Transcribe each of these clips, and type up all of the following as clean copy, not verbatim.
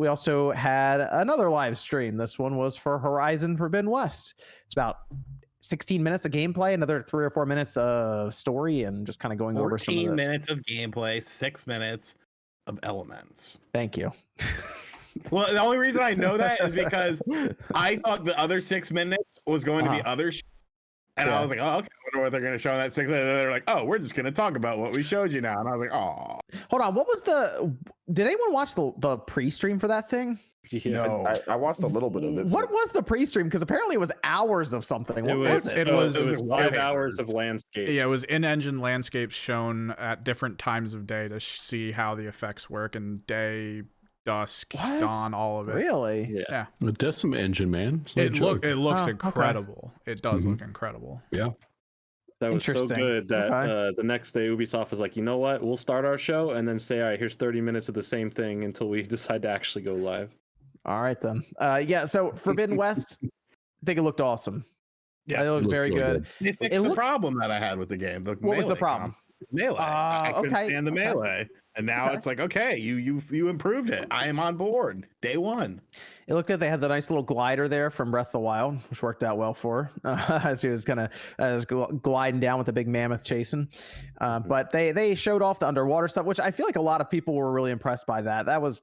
we also had another live stream. This one was for Horizon Forbidden West. It's about 16 minutes of gameplay, another 3 or 4 minutes of story, and just kind of going over some of 14 minutes of gameplay, 6 minutes of elements. Thank you. Well, the only reason I know that is because I thought the other 6 minutes was going to be other and I was like, oh, okay, I wonder what they're going to show in that 6 minutes. And they're like, oh, we're just going to talk about what we showed you now. And I was like, oh. Hold on. What was did anyone watch the pre-stream for that thing? Yeah, no. I watched a little bit of it. What was the pre-stream? Because apparently it was hours of something. What was it? It was 5 hours of landscapes. Yeah, it was in-engine landscapes shown at different times of day to see how the effects work in day, dusk, dawn, all of it. Really? Yeah. That's some engine, man. It looks incredible. Okay. It does look incredible. Yeah. That was so good that the next day Ubisoft was like, you know what? We'll start our show and then say, all right, here's 30 minutes of the same thing until we decide to actually go live. All right, then. Yeah, so Forbidden West, I think it looked awesome. Yeah, it looked very good. They fixed the problem that I had with the game. What was the problem? Melee. I couldn't stand the melee. And now it's like, okay, you improved it. I am on board. Day one. It looked good. They had the nice little glider there from Breath of the Wild, which worked out well for her, as he was kind of gliding down with the big mammoth chasing. But they showed off the underwater stuff, which I feel like a lot of people were really impressed by that. That was,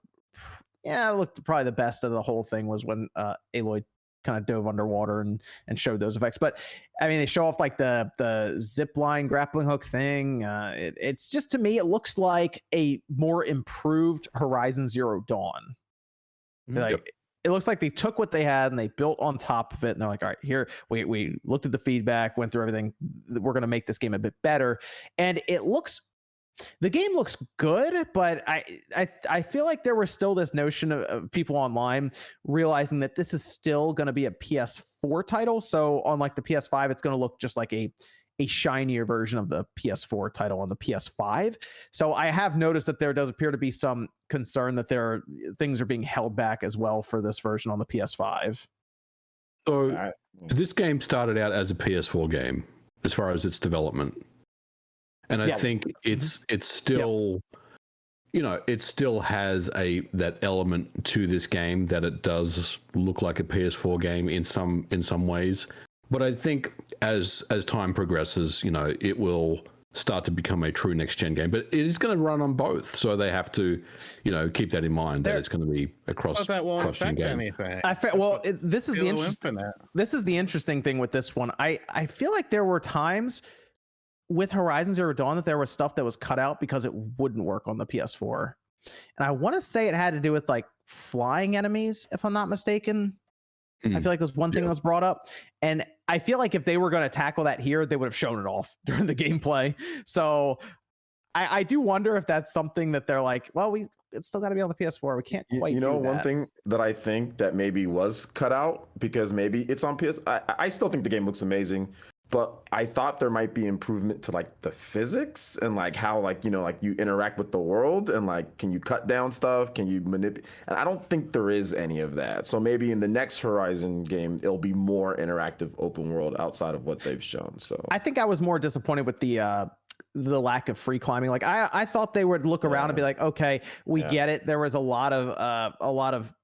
it looked probably the best of the whole thing was when Aloy kind of dove underwater and showed those effects. But I mean, they show off like the zip line grappling hook thing. It's just, to me, it looks like a more improved Horizon Zero Dawn. Like, it looks like they took what they had and they built on top of it. And they're like, all right, here we looked at the feedback, went through everything. We're going to make this game a bit better. And the game looks good, but I feel like there was still this notion of people online realizing that this is still going to be a PS4 title. So on like the PS5, it's going to look just like a shinier version of the PS4 title on the PS5. So I have noticed that there does appear to be some concern that things are being held back as well for this version on the PS5. So this game started out as a PS4 game as far as its development. And I think it's still, it still has that element to this game that it does look like a PS4 game in some ways. But I think as time progresses, it will start to become a true next gen game. But it is going to run on both, so they have to, keep that in mind that it's going to be a cross-gen game. This is the interesting thing with this one. I feel like there were times with Horizon Zero Dawn that there was stuff that was cut out because it wouldn't work on the PS4. And I want to say it had to do with like flying enemies, if I'm not mistaken. I feel like it was one thing that was brought up. And I feel like if they were going to tackle that here, they would have shown it off during the gameplay. So I do wonder if that's something that they're like, well, it's still got to be on the PS4. We can't quite do that. One thing that I think that maybe was cut out because maybe it's on PS. I still think the game looks amazing. But I thought there might be improvement to like the physics and like how like you interact with the world and like can you cut down stuff, can you manipulate, and I don't think there is any of that. So maybe in the next Horizon game it'll be more interactive open world outside of what they've shown. So I think I was more disappointed with the lack of free climbing. Like I thought they would look around and be like, okay, we get it. There was a lot of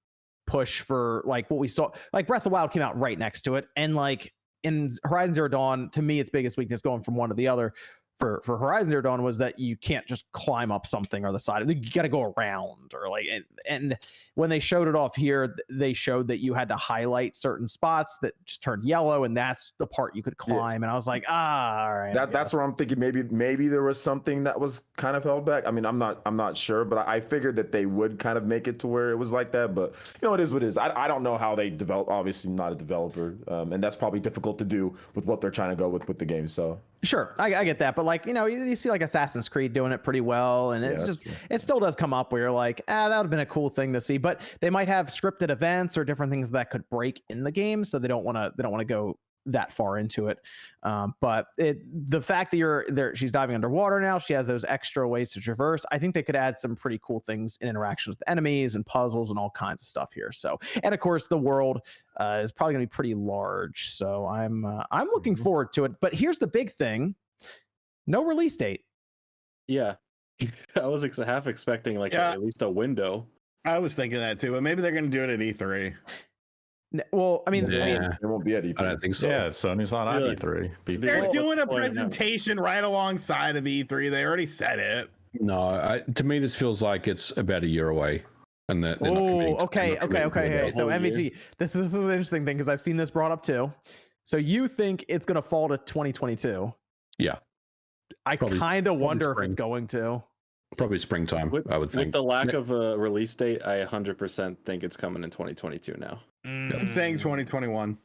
push for like what we saw. Like Breath of the Wild came out right next to it, and like in Horizon Zero Dawn, to me, its biggest weakness going from one to the other for Horizon Zero Dawn was that you can't just climb up something or the side. You got to go around or like, and when they showed it off here, they showed that you had to highlight certain spots that just turned yellow, and that's the part you could climb. And I was like, all right. That's where I'm thinking maybe there was something that was kind of held back. I mean, I'm not sure, but I figured that they would kind of make it to where it was like that. But it is what it is. I don't know how they develop. Obviously, not a developer, and that's probably difficult to do with what they're trying to go with the game. So. Sure, I get that, but like you see like Assassin's Creed doing it pretty well, and it still does come up where you're like, that would have been a cool thing to see. But they might have scripted events or different things that could break in the game, so they don't want to go that far into it. But the fact that you're there, she's diving underwater now, she has those extra ways to traverse. I think they could add some pretty cool things in interactions with enemies and puzzles and all kinds of stuff here. So, and of course the world is probably gonna be pretty large. So I'm looking forward to it. But here's the big thing: no release date. Yeah, I was half expecting at least a window. I was thinking that too, but maybe they're going to do it at E3. Well, I mean, it won't be at E3. I don't think so. Yeah, Sony's not at E3. They're doing a presentation right alongside of E3. They already said it. No, to me, this feels like it's about a year away. And that. Okay. So MVG, this is an interesting thing because I've seen this brought up too. So you think it's going to fall to 2022? Yeah. I kind of wonder if it's going to. Probably springtime, I would think. With the lack of a release date, I 100% think it's coming in 2022 now. I'm saying 2021.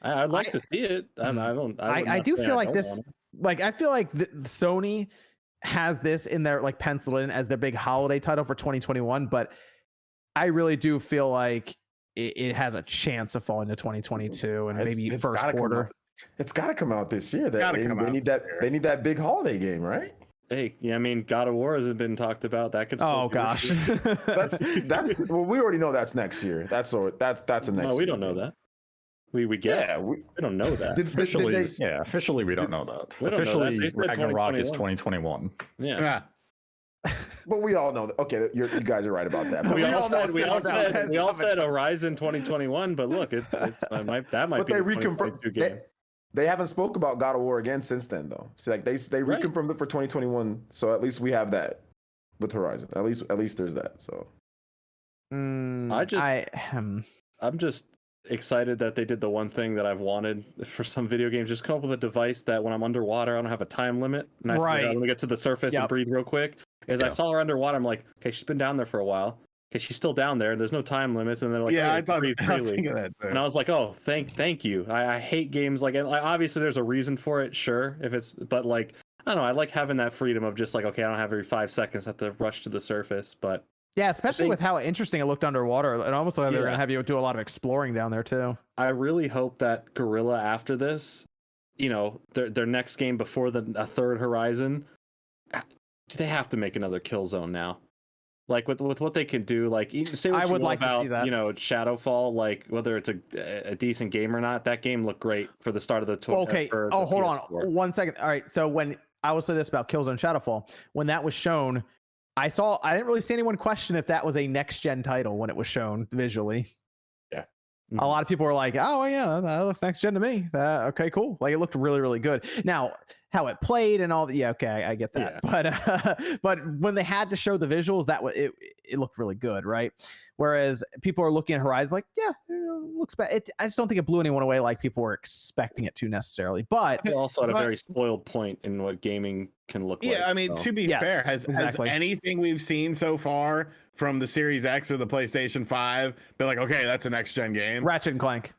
I'd like to see it. I do feel like this. Like I feel like Sony has this in their like penciled in as their big holiday title for 2021, but I really do feel like it has a chance of falling to 2022 and maybe first quarter. It's got to come out this year. They need that big holiday game, right? Hey, yeah, I mean, God of War hasn't been talked about. That could. Oh gosh, that's well, we already know that's next year. That's a next. No, we don't know that. We guess. Yeah, we don't know that. Officially, we don't know that. Officially, Ragnarok is 2021. Yeah. But we all know that. Okay, you guys are right about that. But we all said Horizon 2021. But look, that might but be. They reconfirmed. They haven't spoke about God of War again since then, though. So like they reconfirmed it for 2021. So at least we have that with Horizon. At least there's that. So I'm just excited that they did the one thing that I've wanted for some video games. Just come up with a device that when I'm underwater, I don't have a time limit. And let me get to the surface and breathe real quick. I saw her underwater, I'm like, okay, she's been down there for a while. Okay, she's still down there. There's no time limits, and they're like, I thought I was thinking that too. And I was like, oh, thank you. I hate games like obviously there's a reason for it, sure, but like I don't know, I like having that freedom of just like, okay, I don't have every 5 seconds have to rush to the surface, but yeah, especially with how interesting it looked underwater. It almost like they're gonna have you do a lot of exploring down there too. I really hope that Guerrilla after this, their next game before a third Horizon, they have to make another Killzone now. Like with what they can do, like say what I would like about, to see that. Shadowfall, like whether it's a decent game or not, that game looked great for the start of the tour. Okay. Hold on 1 second. All right. So when I will say this about Killzone Shadowfall, when that was shown, I didn't really see anyone question if that was a next gen title when it was shown visually. Yeah. A lot of people were like, oh yeah, that looks next gen to me. Okay, cool. Like it looked really, really good. Now, how it played and all that, okay, I get that. Yeah. But when they had to show the visuals, it looked really good, right? Whereas people are looking at Horizon like, yeah, it looks bad. I just don't think it blew anyone away like people were expecting it to necessarily. But they're also at a very spoiled point in what gaming can look like. Yeah, I mean, to be fair, has anything we've seen so far from the Series X or the PlayStation 5 been like, okay, that's a next gen game? Ratchet and Clank.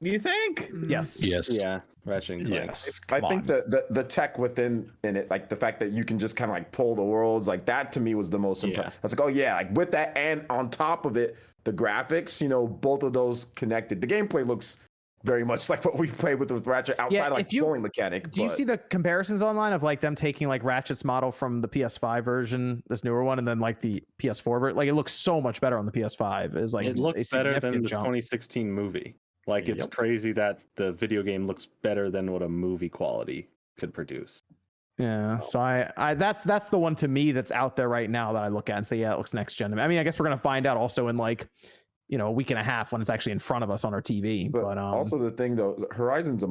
Do you think? Yes. Yeah, Ratchet and Clank. Yes. I think the tech within it, like the fact that you can just kind of like pull the worlds, like that to me was the most impressive. I was like, oh yeah, like with that and on top of it, the graphics, both of those connected. The gameplay looks very much like what we've played with Ratchet outside like pulling mechanic. Do you see the comparisons online of like them taking like Ratchet's model from the PS5 version, this newer one, and then like the PS4 version? Like it looks so much better on the PS5. It looks better than the 2016 movie. Like it's crazy that the video game looks better than what a movie quality could produce. Yeah, so I that's the one to me that's out there right now that I look at and say, yeah, it looks next gen. I mean, I guess we're gonna find out also in like a week and a half when it's actually in front of us on our TV. But also the thing though, Horizon's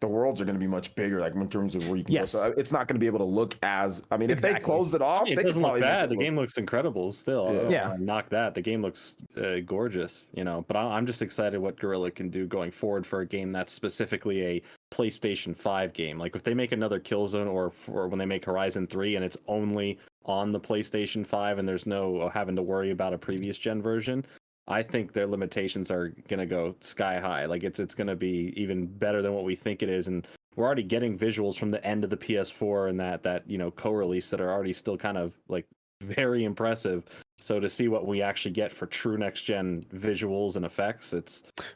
the worlds are going to be much bigger, like in terms of where you can go. So it's not going to be able to look as. I mean, if they closed it off, it doesn't look bad. The game looks incredible still. Yeah, knock that. The game looks gorgeous, But I'm just excited what Guerrilla can do going forward for a game that's specifically a PlayStation 5 game. Like if they make another Killzone or when they make Horizon 3 and it's only on the PlayStation 5 and there's no having to worry about a previous gen version. I think their limitations are gonna go sky high. Like it's gonna be even better than what we think it is, and we're already getting visuals from the end of the PS4 and that co-release that are already still kind of like very impressive. So to see what we actually get for true next gen visuals and effects,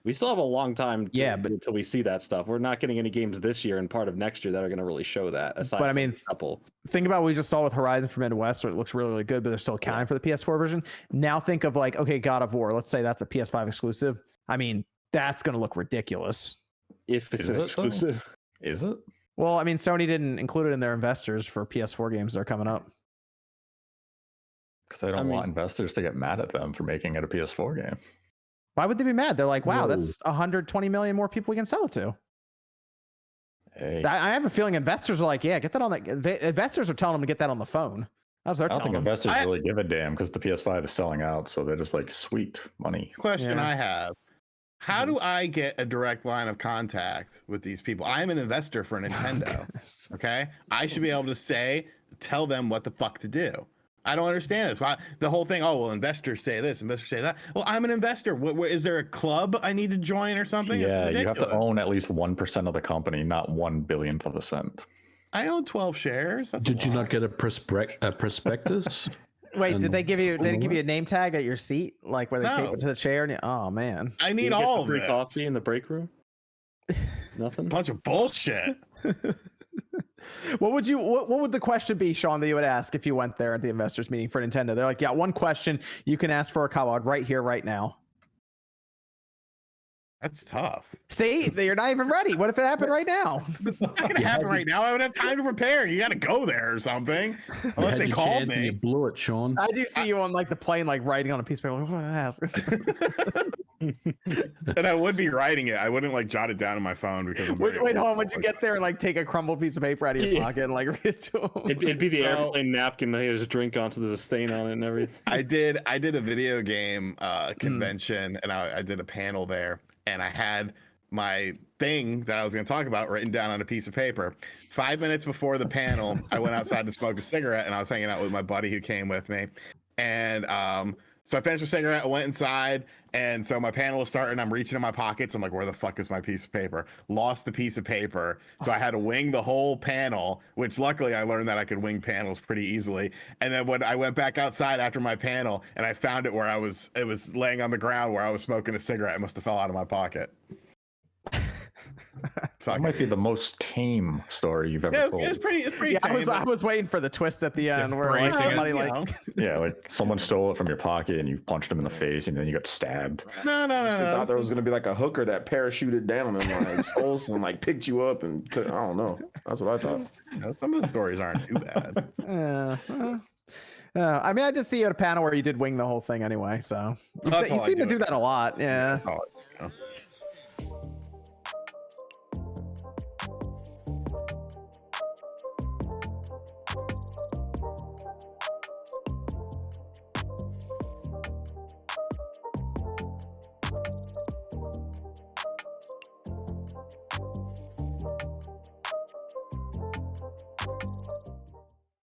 we still have a long time until we see that stuff. We're not getting any games this year and part of next year that are going to really show that. Aside but I mean, a couple. Think about what we just saw with Horizon Forbidden West, where it looks really, really good, but they're still accounting for the PS4 version. Now think of like, okay, God of War. Let's say that's a PS5 exclusive. I mean, that's going to look ridiculous. If it's exclusive. Is it? Well, I mean, Sony didn't include it in their investors for PS4 games that are coming up. Because they don't want investors to get mad at them for making it a PS4 game. Why would they be mad? They're like, wow, that's 120 million more people we can sell it to. Hey. I have a feeling investors are like, yeah, get that on the. Investors are telling them to get that on the phone. That's what they're I don't think telling them. investors really give a damn because the PS5 is selling out, so they're just like, sweet money. Question I have: how do I get a direct line of contact with these people? I'm an investor for Nintendo. Okay, I should be able to tell them what the fuck to do. I don't understand this. Why the whole thing? Oh well, investors say this, investors say that. Well, I'm an investor. What is there a club I need to join or something? Yeah, you have to own at least 1% of the company, not 1/1000th of a cent. I own 12 shares. Did you not get a prospectus? Wait, did they give you? Did they give you a name tag at your seat, like where they tape it to the chair? And oh man, I need all of free this. coffee in the break room. Nothing. Bunch of bullshit. What would the question be, Sean, that you would ask if you went there at the investors meeting for Nintendo? They're like, yeah, one question you can ask for a coward right here, right now. That's tough. See, you're not even ready. What if it happened right now? It's not gonna happen right now. I would have time to prepare. You got to go there or something. Unless they called me. You blew it, Sean. I do see you on like the plane, like writing on a piece of paper. Like, what do I ask? And I would be writing it. I wouldn't like jot it down on my phone because I'm wait, hold on. Would you get there and like take a crumbled piece of paper out of your pocket and like read it to him? It'd be the airplane napkin that he has a drink on, so there's a stain on it and everything. I did a video game convention and I did a panel there, and I had my thing that I was going to talk about written down on a piece of paper. 5 minutes before the panel, I went outside to smoke a cigarette, and I was hanging out with my buddy who came with me. And so I finished my cigarette, I went inside, and so my panel was starting. I'm reaching in my pockets. I'm like, where the fuck is my piece of paper? Lost the piece of paper. So I had to wing the whole panel, which luckily I learned that I could wing panels pretty easily. And then when I went back outside after my panel and I found it where it was laying on the ground where I was smoking a cigarette. It must have fell out of my pocket. That might be the most tame story you've ever told. It's pretty tame. I was waiting for the twist at the end where like, somebody like someone stole it from your pocket and you punched him in the face and then you got stabbed. No. I thought there was gonna be like a hooker that parachuted down and like stole and like picked you up and I don't know. That's what I thought. Some of the stories aren't too bad. I mean, I did see you at a panel where you did wing the whole thing anyway. So you seem to do that a lot. Yeah.